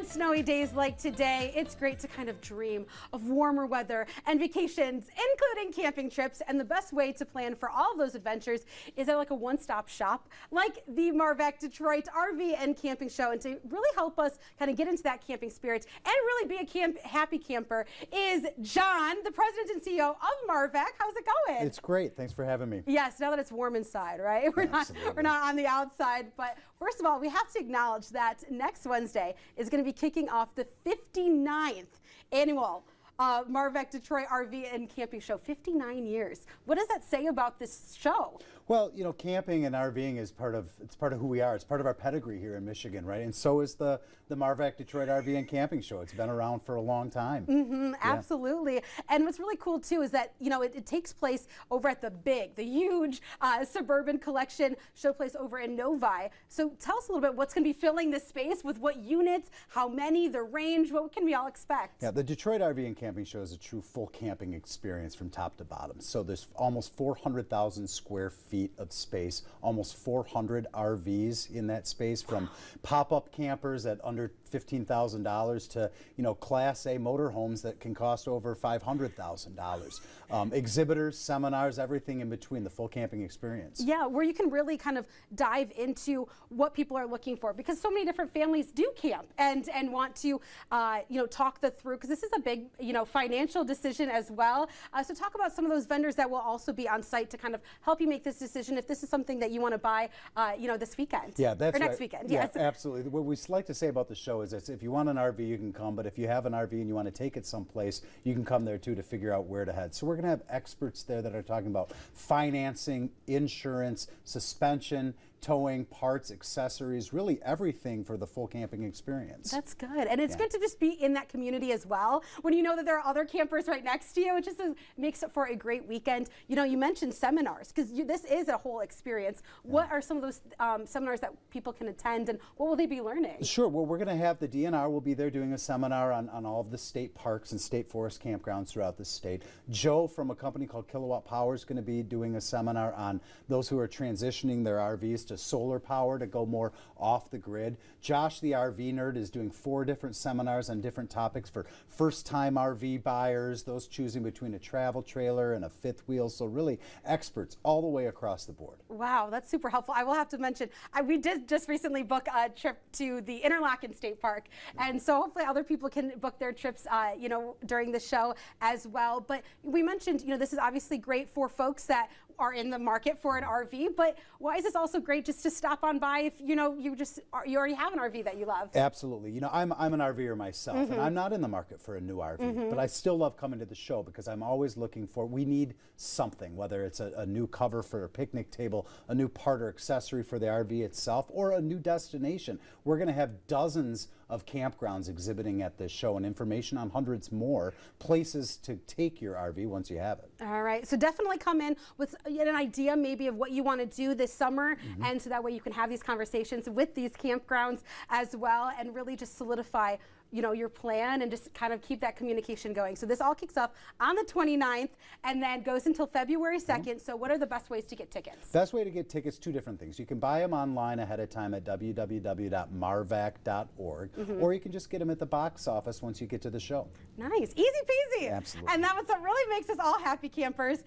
snowy days like today, it's great to kind of dream of warmer weather and vacations, including camping trips. And the best way to plan for all of those adventures is at like a one-stop shop like the MARVAC Detroit RV and Camping Show. And to really help us kind of get into that camping spirit and really be a happy camper is John, the president and CEO of MARVAC. How's it going? It's great. Thanks for having me. Yes, now that it's warm inside, right? We're not on the outside. But first of all, we have to acknowledge that next Wednesday is going to be kicking off the 59th annual MARVAC Detroit RV and Camping Show. 59 years. What does that say about this show? Well, you know, camping and RVing is part of who we are. It's part of our pedigree here in Michigan, right? And so is the MARVAC Detroit RV and Camping Show. It's been around for a long time. Mm-hmm, absolutely. And what's really cool too is that, you know, it takes place over at the huge suburban collection show place over in Novi. So tell us a little bit what's going to be filling this space with what units, how many, the range, what can we all expect? Yeah, the Detroit RV and Camping Show is a true full camping experience from top to bottom. So there's almost 400,000 square feet of space, almost 400 RVs in that space, from pop-up campers at under $15,000 to, you know, Class A motorhomes that can cost over $500,000. Exhibitors, seminars, everything in between, the full camping experience. Yeah, where you can really kind of dive into what people are looking for, because so many different families do camp and want to, you know, talk that through, because this is a big, you know, financial decision as well. So talk about some of those vendors that will also be on site to kind of help you make this decision if this is something that you want to buy, you know, this weekend. Yeah, that's or right. Next weekend. Yeah, yes. Absolutely. What we like to say about the show is that if you want an RV, you can come, but if you have an RV and you want to take it someplace, you can come there too to figure out where to head. So we're going to have experts there that are talking about financing, insurance, suspension, towing, parts, accessories, really everything for the full camping experience. That's good. And it's good to just be in that community as well, when you know that there are other campers right next to you. It just makes it for a great weekend. You know, you mentioned seminars, because this is a whole experience. Yeah. What are some of those seminars that people can attend, and what will they be learning? Sure. Well, we're going to have the DNR will be there doing a seminar on all of the state parks and state forest campgrounds throughout the state. Joe from a company called Kilowatt Power is going to be doing a seminar on those who are transitioning their RVs to solar power to go more off the grid. Josh, the RV nerd, is doing 4 different seminars on different topics for first-time RV buyers, those choosing between a travel trailer and a fifth wheel. So really experts all the way across the board. Wow, that's super helpful. I will have to mention, we did just recently book a trip to the Interlochen State Park, and so hopefully other people can book their trips, you know, during the show as well. But we mentioned, you know, this is obviously great for folks that are in the market for an RV, but why is this also great just to stop on by if, you know, you already have an RV that you love? Absolutely. You know, I'm an RVer myself, and I'm not in the market for a new RV, but I still love coming to the show because I'm always looking for, we need something, whether it's a new cover for a picnic table, a new part or accessory for the RV itself, or a new destination. We're going to have dozens of campgrounds exhibiting at this show and information on hundreds more places to take your RV once you have it. All right, so definitely come in with an idea maybe of what you want to do this summer, and so that way you can have these conversations with these campgrounds as well, and really just solidify, you know, your plan and just kind of keep that communication going. So this all kicks off on the 29th and then goes until February 2nd. So what are the best ways to get tickets? Best way to get tickets, 2 different things. You can buy them online ahead of time at www.marvac.org, or you can just get them at the box office once you get to the show. Nice, easy peasy. Absolutely. And that's what really makes us all happy campers.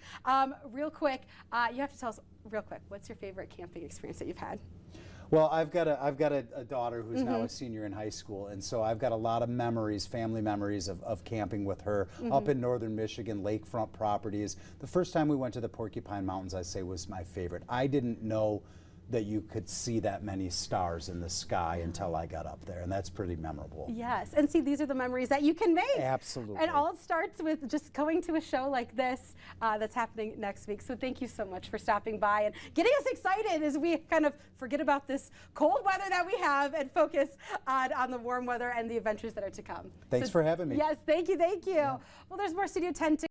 Real quick, you have to tell us real quick, what's your favorite camping experience that you've had? Well, I've got a daughter who's now a senior in high school, and so I've got a lot of memories, family memories of camping with her up in northern Michigan, lakefront properties. The first time we went to the Porcupine Mountains, I say, was my favorite. I didn't know that you could see that many stars in the sky until I got up there, and that's pretty memorable. Yes, and see, these are the memories that you can make. Absolutely. And all it starts with just going to a show like this that's happening next week. So thank you so much for stopping by and getting us excited as we kind of forget about this cold weather that we have and focus on the warm weather and the adventures that are to come. Thanks for having me. Yes, thank you, thank you. Yeah. Well, there's more Studio 10 to